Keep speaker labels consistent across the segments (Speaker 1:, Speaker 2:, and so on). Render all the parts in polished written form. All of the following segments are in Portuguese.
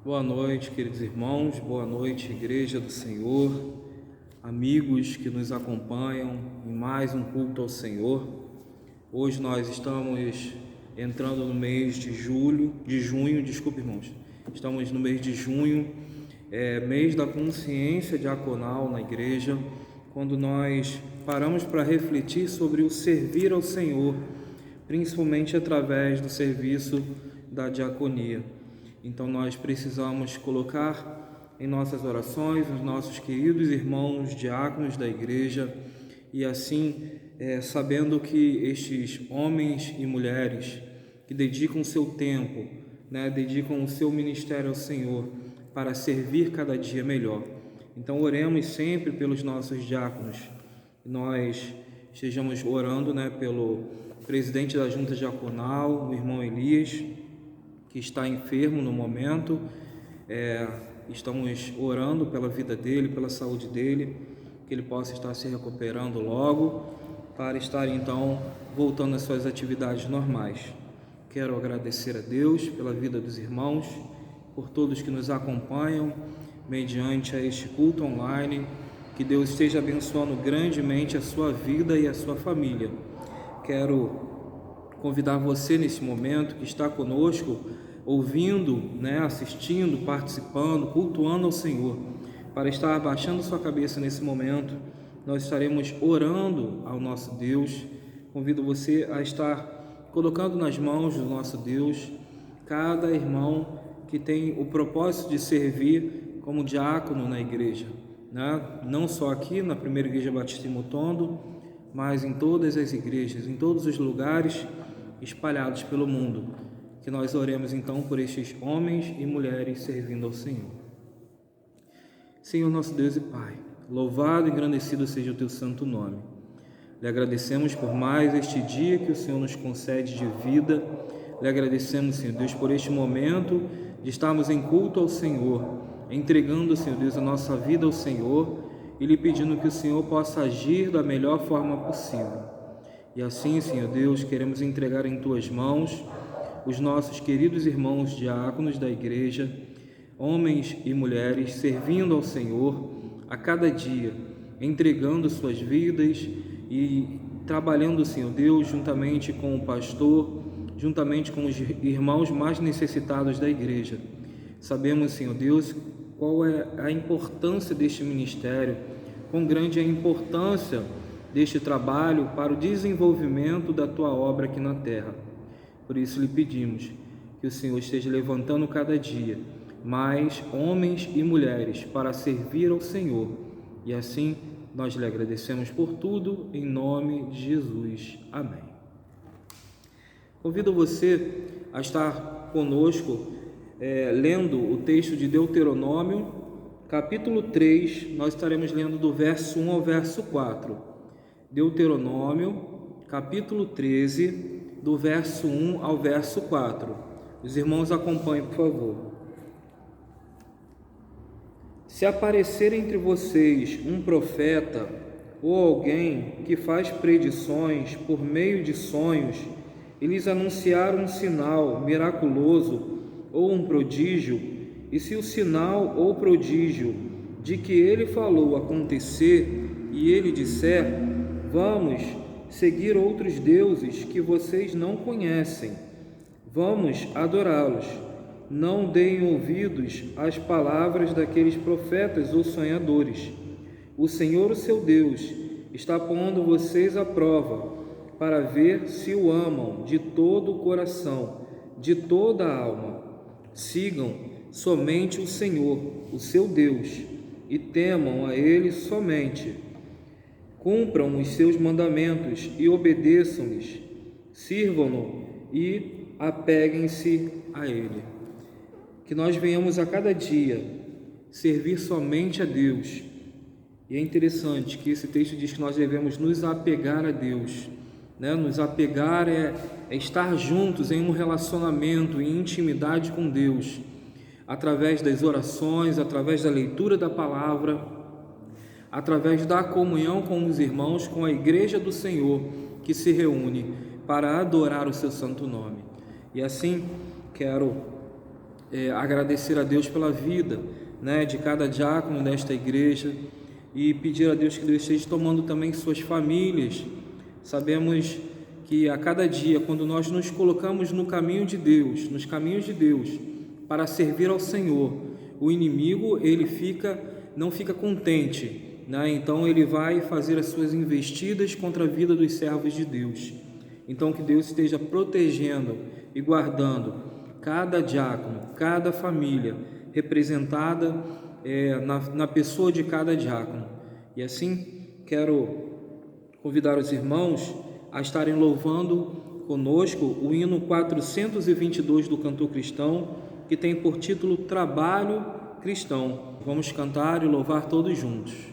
Speaker 1: Boa noite, queridos irmãos, boa noite, Igreja do Senhor, amigos que nos acompanham em mais um culto ao Senhor. Hoje nós estamos entrando no mês de junho, irmãos. Estamos no mês de junho, mês da consciência diaconal na igreja, quando nós paramos para refletir sobre o servir ao Senhor, principalmente através do serviço da diaconia. Então nós precisamos colocar em nossas orações os nossos queridos irmãos diáconos da igreja e assim, sabendo que estes homens e mulheres que dedicam o seu tempo, dedicam o seu ministério ao Senhor para servir cada dia melhor. Então oremos sempre pelos nossos diáconos. Nós estejamos orando, pelo presidente da junta diaconal, o irmão Elias, que está enfermo no momento. Estamos orando pela vida dele, pela saúde dele, que ele possa estar se recuperando logo, para estar então voltando às suas atividades normais. Quero agradecer a Deus pela vida dos irmãos, por todos que nos acompanham mediante a este culto online. Que Deus esteja abençoando grandemente a sua vida e a sua família. Quero convidar você nesse momento que está conosco, ouvindo, assistindo, participando, cultuando ao Senhor, para estar abaixando sua cabeça nesse momento. Nós estaremos orando ao nosso Deus. Convido você a estar colocando nas mãos do nosso Deus cada irmão que tem o propósito de servir como diácono na igreja, não só aqui na primeira igreja batista em Mutondo, mas em todas as igrejas, em todos os lugares espalhados pelo mundo. Que nós oremos então por estes homens e mulheres servindo ao Senhor. Senhor nosso Deus e Pai, louvado e engrandecido seja o Teu santo nome. Lhe agradecemos por mais este dia que o Senhor nos concede de vida. Lhe agradecemos, Senhor Deus, por este momento de estarmos em culto ao Senhor, entregando, Senhor Deus, a nossa vida ao Senhor e lhe pedindo que o Senhor possa agir da melhor forma possível. E assim, Senhor Deus, queremos entregar em Tuas mãos os nossos queridos irmãos diáconos da igreja, homens e mulheres servindo ao Senhor a cada dia, entregando suas vidas e trabalhando, Senhor Deus, juntamente com o pastor, juntamente com os irmãos mais necessitados da igreja. Sabemos, Senhor Deus, qual é a importância deste ministério, quão grande é a importância deste trabalho para o desenvolvimento da Tua obra aqui na terra. Por isso lhe pedimos que o Senhor esteja levantando cada dia mais homens e mulheres para servir ao Senhor. E assim nós lhe agradecemos por tudo, em nome de Jesus. Amém. Convido você a estar conosco lendo o texto de Deuteronômio, capítulo 3, nós estaremos lendo do verso 1 ao verso 4. Deuteronômio, capítulo 13, do verso 1 ao verso 4. Os irmãos acompanhem, por favor. Se aparecer entre vocês um profeta ou alguém que faz predições por meio de sonhos e lhes anunciar um sinal miraculoso ou um prodígio, e se o sinal ou prodígio de que ele falou acontecer e ele disser: vamos seguir outros deuses que vocês não conhecem, vamos adorá-los, não deem ouvidos às palavras daqueles profetas ou sonhadores. O Senhor, o seu Deus, está pondo vocês à prova para ver se o amam de todo o coração, de toda a alma. Sigam somente o Senhor, o seu Deus, e temam a Ele somente. Cumpram os seus mandamentos e obedeçam-lhes, sirvam-no e apeguem-se a Ele. Que nós venhamos a cada dia servir somente a Deus. E é interessante que esse texto diz que nós devemos nos apegar a Deus. Nos apegar é estar juntos em um relacionamento, em intimidade com Deus, através das orações, através da leitura da palavra, através da comunhão com os irmãos, com a igreja do Senhor que se reúne para adorar o seu santo nome. E assim quero agradecer a Deus pela vida, né, de cada diácono desta igreja e pedir a Deus que Deus esteja tomando também suas famílias. Sabemos que a cada dia, quando nós nos colocamos no caminho de Deus, nos caminhos de Deus, para servir ao Senhor, o inimigo não fica contente, né? Então ele vai fazer as suas investidas contra a vida dos servos de Deus. Então que Deus esteja protegendo e guardando cada diácono, cada família representada na pessoa de cada diácono. E assim quero convidar os irmãos a estarem louvando conosco o hino 422 do Cantor Cristão, que tem por título Trabalho Cristão. Vamos cantar e louvar todos juntos.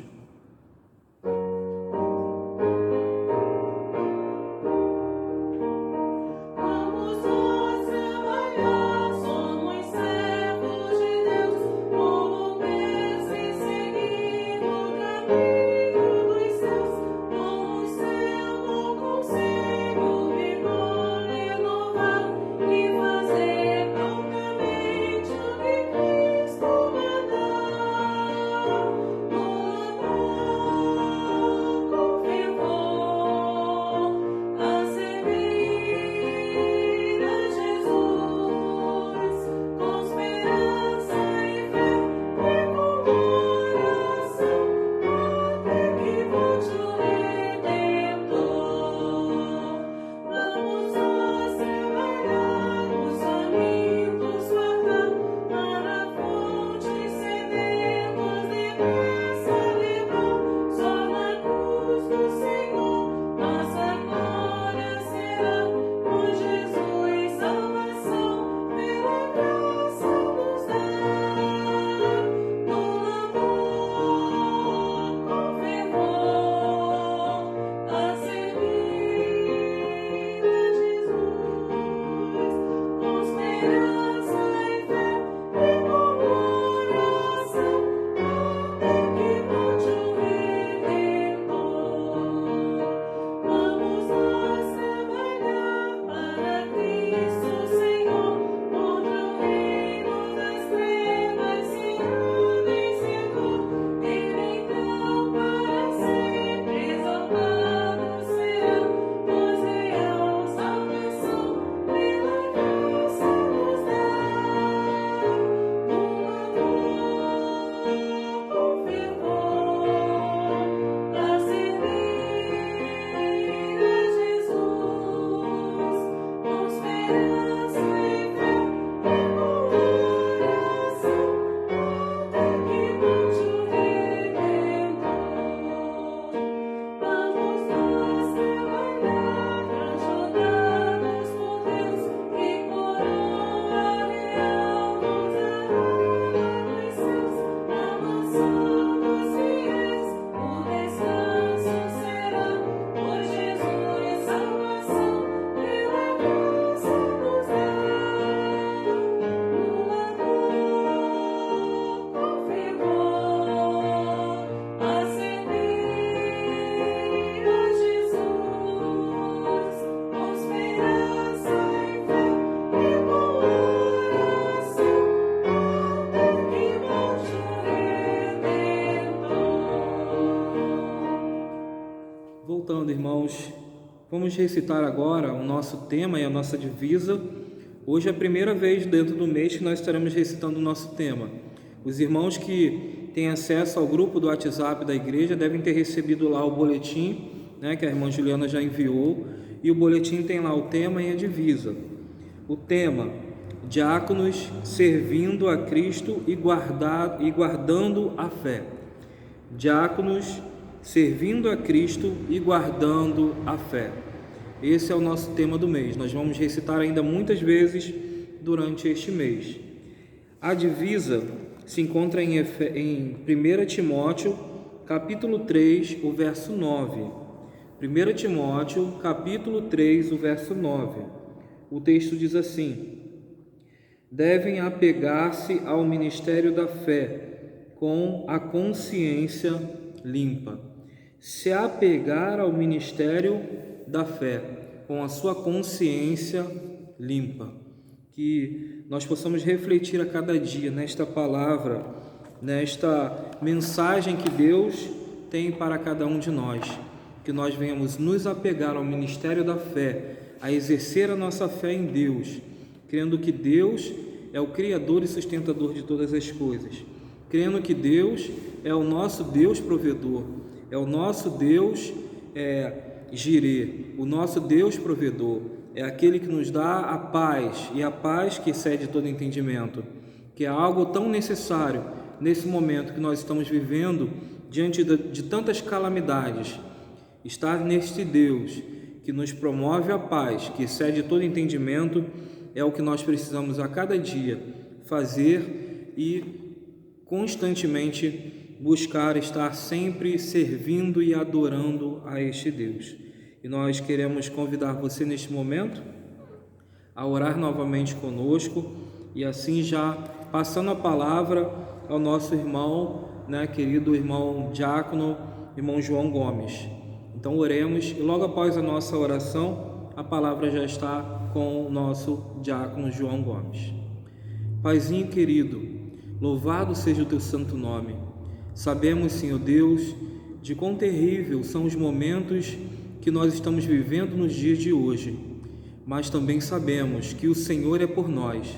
Speaker 1: Voltando, irmãos, vamos recitar agora o nosso tema e a nossa divisa. Hoje é a primeira vez dentro do mês que nós estaremos recitando o nosso tema. Os irmãos que têm acesso ao grupo do WhatsApp da igreja devem ter recebido lá o boletim, né, que a irmã Juliana já enviou, e o boletim tem lá o tema e a divisa. O tema: diáconos servindo a Cristo e guardando a fé. Diáconos servindo a Cristo e guardando a fé. Esse é o nosso tema do mês. Nós vamos recitar ainda muitas vezes durante este mês. A divisa se encontra em 1 Timóteo, capítulo 3, o verso 9. 1 Timóteo, capítulo 3, o verso 9. O texto diz assim: devem apegar-se ao ministério da fé com a consciência limpa. Se apegar ao ministério da fé com a sua consciência limpa. que nós possamos refletir a cada dia nesta palavra, nesta mensagem que Deus tem para cada um de nós, que nós venhamos nos apegar ao ministério da fé, a exercer a nossa fé em Deus, crendo que Deus é o Criador e sustentador de todas as coisas, crendo que Deus é o nosso Deus provedor, é o nosso Deus Jirê, o nosso Deus provedor, é aquele que nos dá a paz, e a paz que excede todo entendimento, que é algo tão necessário nesse momento que nós estamos vivendo, diante de tantas calamidades. Estar neste Deus que nos promove a paz, que excede todo entendimento, é o que nós precisamos a cada dia fazer e constantemente buscar estar sempre servindo e adorando a este Deus. E nós queremos convidar você neste momento a orar novamente conosco e assim já passando a palavra ao nosso irmão, querido irmão diácono, irmão João Gomes. Então oremos e logo após a nossa oração, a palavra já está com o nosso diácono João Gomes. Paizinho querido, louvado seja o teu santo nome. Sabemos, Senhor Deus, de quão terrível são os momentos que nós estamos vivendo nos dias de hoje, mas também sabemos que o Senhor é por nós,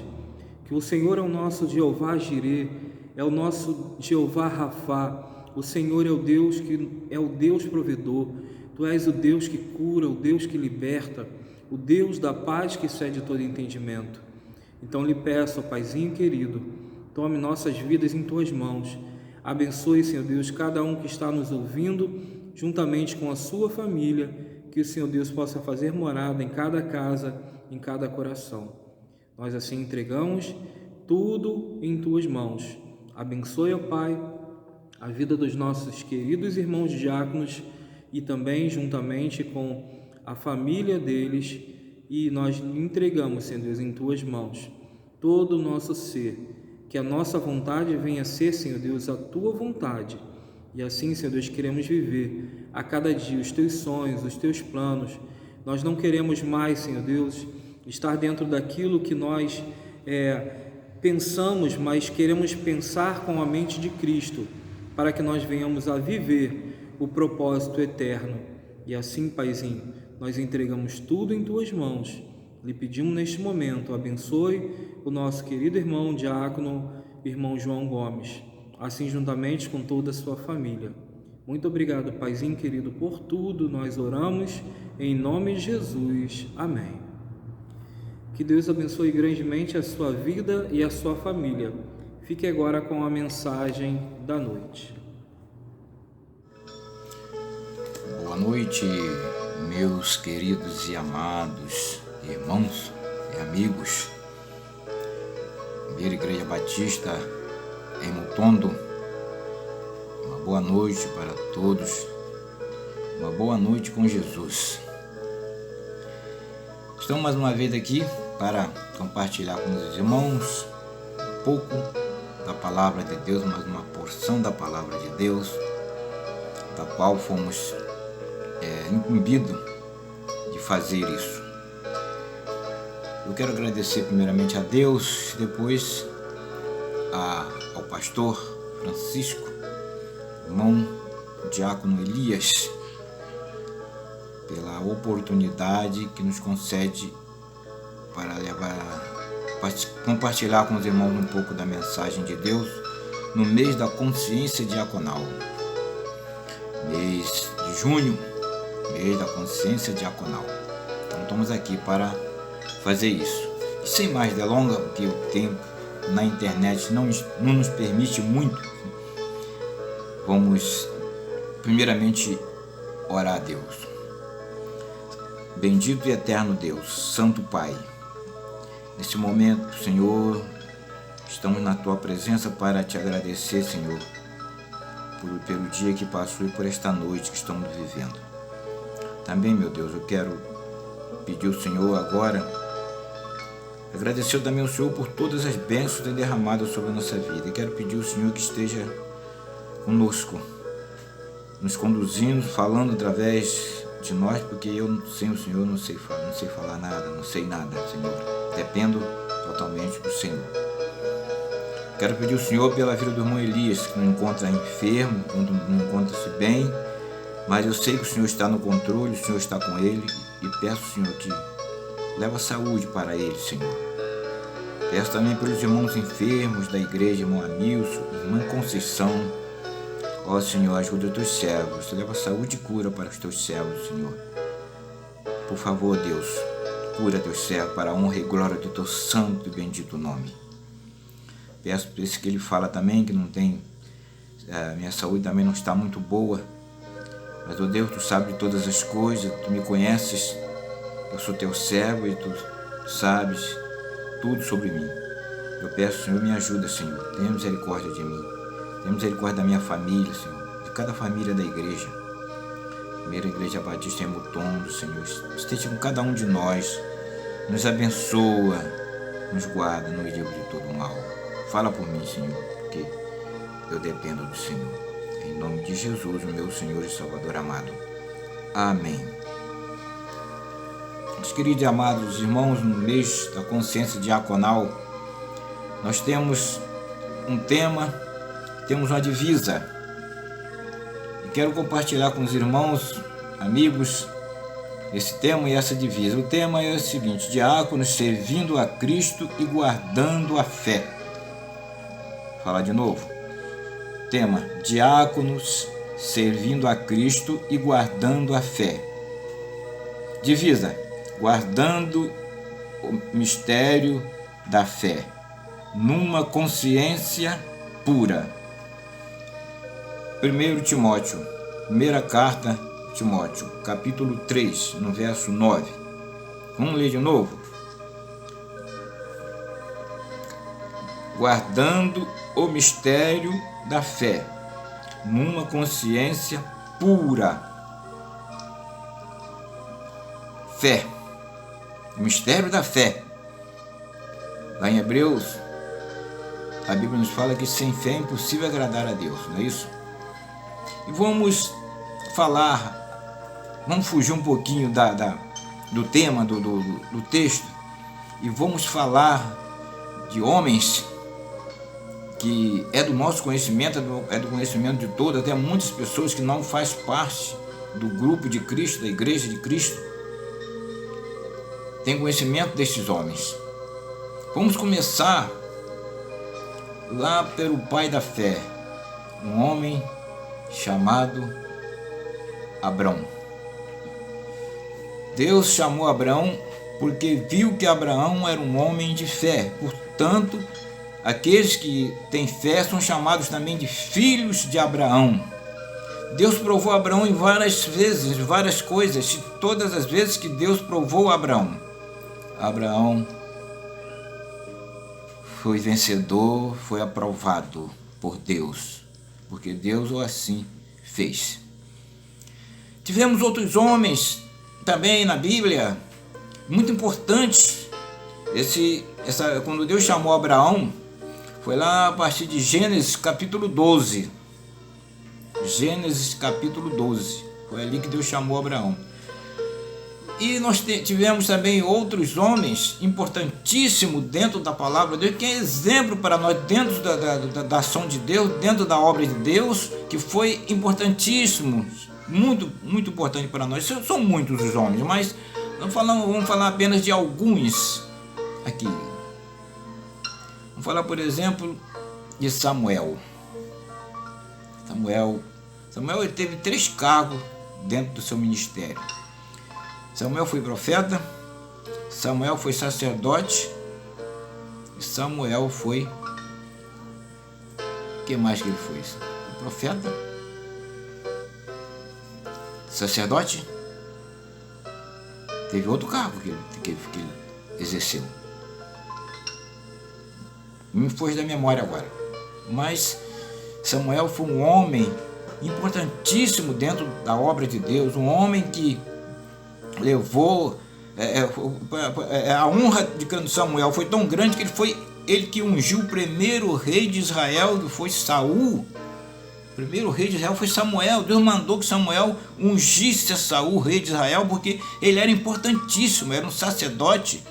Speaker 1: que o Senhor é o nosso Jeová Jirê, é o nosso Jeová Rafá. O Senhor é o Deus que é o Deus provedor. Tu és o Deus que cura, o Deus que liberta, o Deus da paz que excede todo entendimento. Então lhe peço, Paizinho querido, tome nossas vidas em tuas mãos. Abençoe, Senhor Deus, cada um que está nos ouvindo, juntamente com a sua família, que o Senhor Deus possa fazer morada em cada casa, em cada coração. Nós assim entregamos tudo em tuas mãos. Abençoe, ó Pai, a vida dos nossos queridos irmãos diáconos e também juntamente com a família deles, e nós lhe entregamos, Senhor Deus, em tuas mãos todo o nosso ser, que a nossa vontade venha a ser, Senhor Deus, a tua vontade. E assim, Senhor Deus, queremos viver a cada dia os teus sonhos, os teus planos. Nós não queremos mais, Senhor Deus, estar dentro daquilo que nós pensamos, mas queremos pensar com a mente de Cristo, para que nós venhamos a viver o propósito eterno. E assim, Paizinho, nós entregamos tudo em tuas mãos. Lhe pedimos neste momento, abençoe o nosso querido irmão diácono, irmão João Gomes, assim juntamente com toda a sua família. Muito obrigado, Paizinho querido, por tudo. Nós oramos em nome de Jesus. Amém. Que Deus abençoe grandemente a sua vida e a sua família. Fique agora com a mensagem da noite.
Speaker 2: Boa noite, meus queridos e amados irmãos e amigos. Primeira Igreja Batista em Mutondo. Uma boa noite para todos. Uma boa noite com Jesus. Estamos mais uma vez aqui para compartilhar com os irmãos um pouco da palavra de Deus, mais uma porção da palavra de Deus, da qual fomos incumbidos de fazer isso. Eu quero agradecer primeiramente a Deus, depois ao pastor Francisco, irmão diácono Elias, pela oportunidade que nos concede para compartilhar com os irmãos um pouco da mensagem de Deus no mês da consciência diaconal, mês de junho, mês da consciência diaconal. Então estamos aqui para fazer isso. E sem mais delongas, porque o tempo na internet não nos permite muito, vamos primeiramente orar a Deus. Bendito e eterno Deus, Santo Pai, nesse momento, Senhor, estamos na Tua presença para Te agradecer, Senhor, pelo dia que passou e por esta noite que estamos vivendo. Também, meu Deus, eu quero pedir ao Senhor agora, agradecer também ao Senhor por todas as bênçãos derramadas sobre a nossa vida. E quero pedir ao Senhor que esteja conosco, nos conduzindo, falando através de nós, porque eu sem o Senhor não sei falar nada, não sei nada, Senhor. Dependo totalmente do Senhor. Quero pedir ao Senhor pela vida do irmão Elias, que não encontra enfermo, não encontra-se bem, mas eu sei que o Senhor está no controle, o Senhor está com ele, e peço, Senhor, que leva saúde para ele, Senhor. Peço também pelos irmãos enfermos da igreja, irmão Amilson, irmã Conceição. Ó Senhor, ajuda os teus servos, leva saúde e cura para os teus servos, Senhor. Por favor, Deus, cura teus servos para a honra e glória do teu santo e bendito nome. Peço por isso que ele fala também que não tem, minha saúde também não está muito boa. Mas, ó Deus, tu sabes de todas as coisas, tu me conheces, eu sou teu servo e tu sabes tudo sobre mim. Eu peço, Senhor, me ajuda, Senhor, tenha misericórdia de mim, tenha misericórdia da minha família, Senhor, de cada família da igreja. Primeira Igreja Batista em Mutondo, Senhor, esteja com cada um de nós, nos abençoa, nos guarda, nos livra de todo mal. Fala por mim, Senhor, porque eu dependo do Senhor. Em nome de Jesus, o meu Senhor e Salvador amado. Amém. Meus queridos e amados irmãos, no mês da consciência diaconal, nós temos um tema, temos uma divisa. E quero compartilhar com os irmãos, amigos, esse tema e essa divisa. O tema é o seguinte: diáconos servindo a Cristo e guardando a fé. Vou falar de novo. Tema: diáconos servindo a Cristo e guardando a fé. Divisa: guardando o mistério da fé, numa consciência pura. 1 Timóteo, primeira carta de Timóteo, capítulo 3, no verso 9. Vamos ler de novo? Guardando o mistério da fé, numa consciência pura. Fé, o mistério da fé. Lá em Hebreus, a Bíblia nos fala que sem fé é impossível agradar a Deus, não é isso? E vamos falar, vamos fugir um pouquinho do tema do texto e vamos falar de homens que é do nosso conhecimento, é do conhecimento de todos, até muitas pessoas que não fazem parte do grupo de Cristo, da igreja de Cristo, têm conhecimento destes homens. Vamos começar lá pelo pai da fé, um homem chamado Abrão. Deus chamou Abrão porque viu que Abraão era um homem de fé. Portanto, aqueles que têm fé são chamados também de filhos de Abraão. Deus provou Abraão em várias vezes, várias coisas. E todas as vezes que Deus provou Abraão, Abraão foi vencedor, foi aprovado por Deus, porque Deus o assim fez. Tivemos outros homens também na Bíblia, muito importantes. Quando Deus chamou Abraão, foi lá a partir de Gênesis capítulo 12. Gênesis capítulo 12. Foi ali que Deus chamou Abraão. E nós tivemos também outros homens importantíssimos dentro da palavra de Deus, que é exemplo para nós dentro da ação de Deus, dentro da obra de Deus, que foi importantíssimo, muito, muito importante para nós. São muitos os homens, mas vamos falar apenas de alguns aqui. Vamos falar, por exemplo, de Samuel. Samuel ele teve 3 cargos dentro do seu ministério. Samuel foi profeta, Samuel foi sacerdote e Samuel foi... O que mais que ele foi? Profeta, sacerdote, teve outro cargo que ele exerceu. Me foge da memória agora. Mas Samuel foi um homem importantíssimo dentro da obra de Deus, um homem que levou a honra de Samuel foi tão grande que ele que ungiu o primeiro rei de Israel, que foi Saul. O primeiro rei de Israel foi Samuel. Deus mandou que Samuel ungisse a Saul, rei de Israel, porque ele era importantíssimo, era um sacerdote.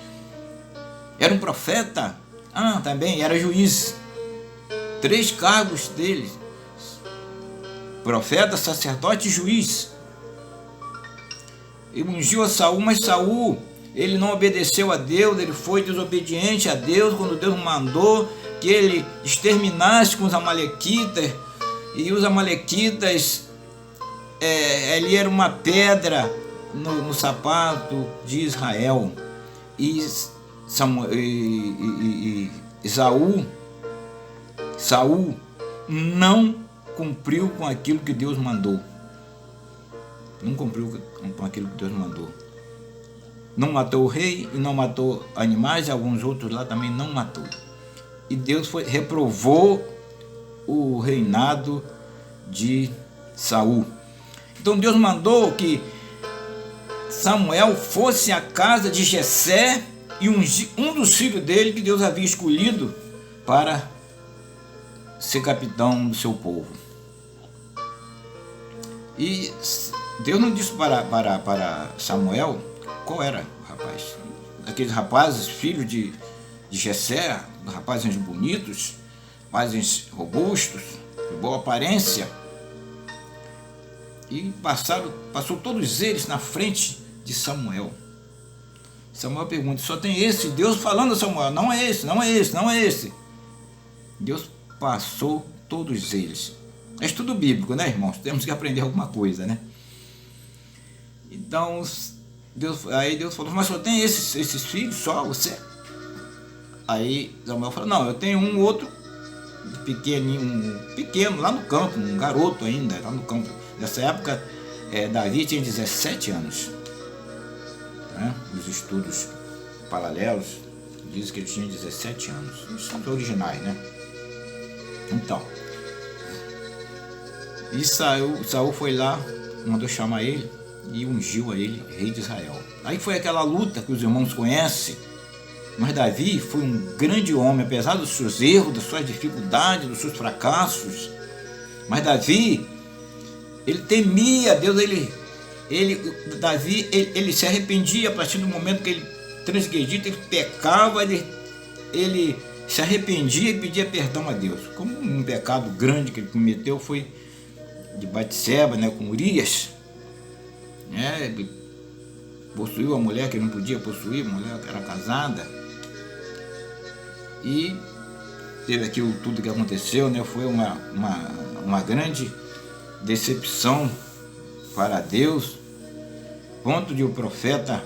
Speaker 2: Era um profeta, também era juiz. 3 cargos dele: profeta, sacerdote e juiz. Ele ungiu a Saul, mas Saul, ele não obedeceu a Deus, ele foi desobediente a Deus quando Deus mandou que ele exterminasse com os amalequitas. E os amalequitas, ele era uma pedra no sapato de Israel. E Saul não cumpriu com aquilo que Deus mandou. Não cumpriu com aquilo que Deus mandou. Não matou o rei e não matou animais, e alguns outros lá também não matou. E Deus reprovou o reinado de Saul. Então Deus mandou que Samuel fosse à casa de Jessé e um dos filhos dele que Deus havia escolhido para ser capitão do seu povo. E Deus não disse para Samuel qual era o rapaz. Aqueles rapazes, filhos de Jessé, rapazes bonitos, rapazes robustos, de boa aparência. E passou todos eles na frente de Samuel. Samuel pergunta: só tem esse? Deus falando a Samuel: não é esse, não é esse, não é esse. Deus passou todos eles. É estudo bíblico, né, irmãos? Temos que aprender alguma coisa, né? Então, aí Deus falou: mas só tem esses filhos, só você? Aí Samuel falou: não, eu tenho um outro pequeno, lá no campo, um garoto ainda, lá no campo. Nessa época, Davi tinha 17 anos. Né? Os estudos paralelos dizem que ele tinha 17 anos. Isso são os originais, né? Então, e Saul foi lá, mandou chamar ele e ungiu a ele rei de Israel. Aí foi aquela luta que os irmãos conhecem. Mas Davi foi um grande homem, apesar dos seus erros, das suas dificuldades, dos seus fracassos. Mas Davi, ele temia Deus, Davi se arrependia a partir do momento que ele transgredia, ele pecava, ele se arrependia e pedia perdão a Deus. Como um pecado grande que ele cometeu foi de Batseba, né, com Urias. Ele possuiu a mulher que ele não podia possuir, a mulher que era casada. E teve aquilo tudo que aconteceu, né? Foi uma grande decepção para Deus, ponto de o profeta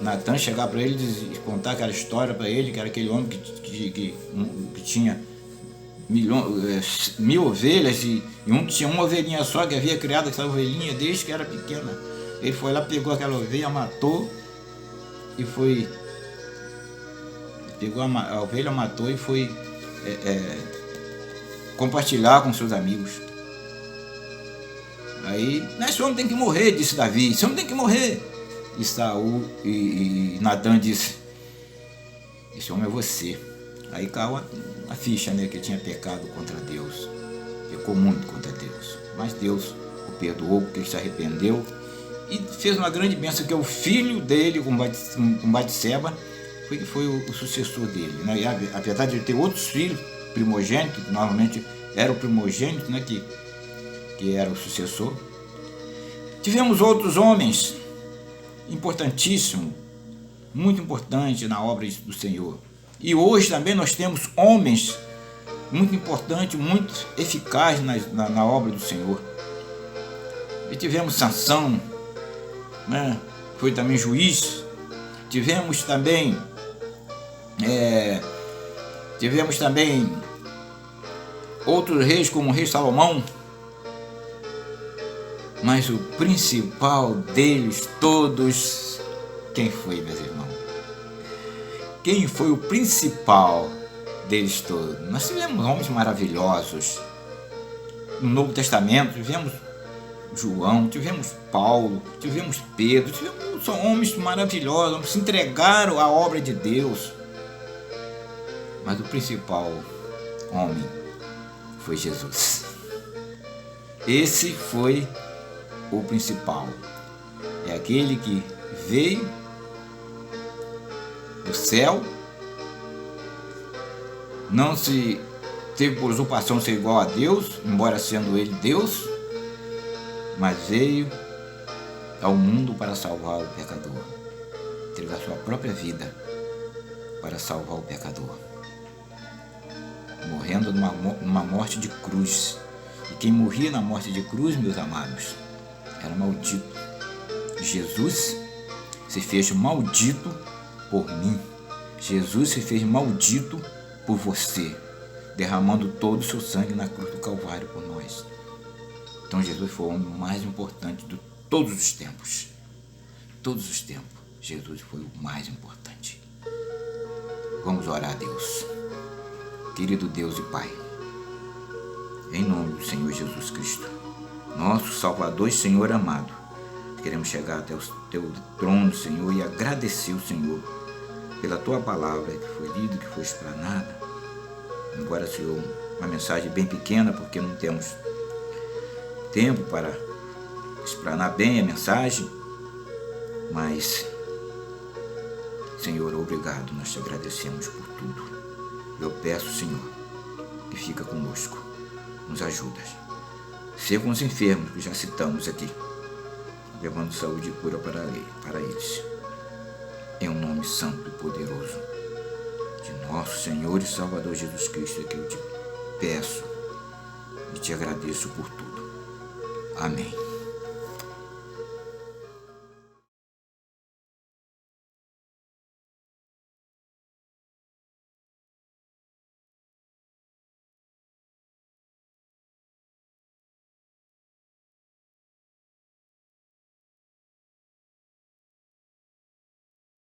Speaker 2: Natan chegar para ele e contar aquela história para ele, que era aquele homem que tinha 1.000 ovelhas e um tinha uma ovelhinha só, que havia criado essa ovelhinha desde que era pequena. Ele foi lá, pegou aquela ovelha, matou e foi... Pegou a ovelha, matou e foi compartilhar com seus amigos. Aí, esse homem tem que morrer, disse Davi, esse homem tem que morrer. E Saul e Natan disse: esse homem é você. Aí caiu a ficha, né, que ele tinha pecado contra Deus, pecou muito contra Deus, mas Deus o perdoou porque ele se arrependeu e fez uma grande bênção, que é o filho dele com Batseba, foi o sucessor dele, né? E apesar de ele ter outros filhos primogênitos, que normalmente era o primogênito, né, que era o sucessor. Tivemos outros homens importantíssimos, muito importantes na obra do Senhor. E hoje também nós temos homens muito importantes, muito eficazes na obra do Senhor. E tivemos Sansão, né? Foi também juiz. Tivemos também outros reis, como o rei Salomão. Mas o principal deles todos, quem foi, meus irmãos? Quem foi o principal deles todos? Nós tivemos homens maravilhosos. No Novo Testamento tivemos João, tivemos Paulo, tivemos Pedro, são homens maravilhosos, homens que se entregaram à obra de Deus. Mas o principal homem foi Jesus. Esse foi o principal. É aquele que veio do céu, não se teve por usurpação ser igual a Deus, embora sendo ele Deus, mas veio ao mundo para salvar o pecador, entregar sua própria vida para salvar o pecador, morrendo numa morte de cruz. E quem morria na morte de cruz, meus amados, era maldito. Jesus se fez maldito por mim. Jesus se fez maldito por você, derramando todo o seu sangue na cruz do Calvário por nós. Então Jesus foi o homem mais importante de todos os tempos. Todos os tempos, Jesus foi o mais importante. Vamos orar a Deus. Querido Deus e Pai, em nome do Senhor Jesus Cristo, nosso Salvador e Senhor amado, queremos chegar até o Teu trono, Senhor, e agradecer o Senhor pela Tua palavra que foi lida, que foi explanada. Embora, Senhor, uma mensagem bem pequena, porque não temos tempo para explanar bem a mensagem, mas, Senhor, obrigado, nós te agradecemos por tudo. Eu peço, Senhor, que fica conosco, nos ajudas. Seja com os enfermos que já citamos aqui, levando saúde e cura para eles. Em um nome santo e poderoso de nosso Senhor e Salvador Jesus Cristo, é que eu te peço e te agradeço por tudo. Amém.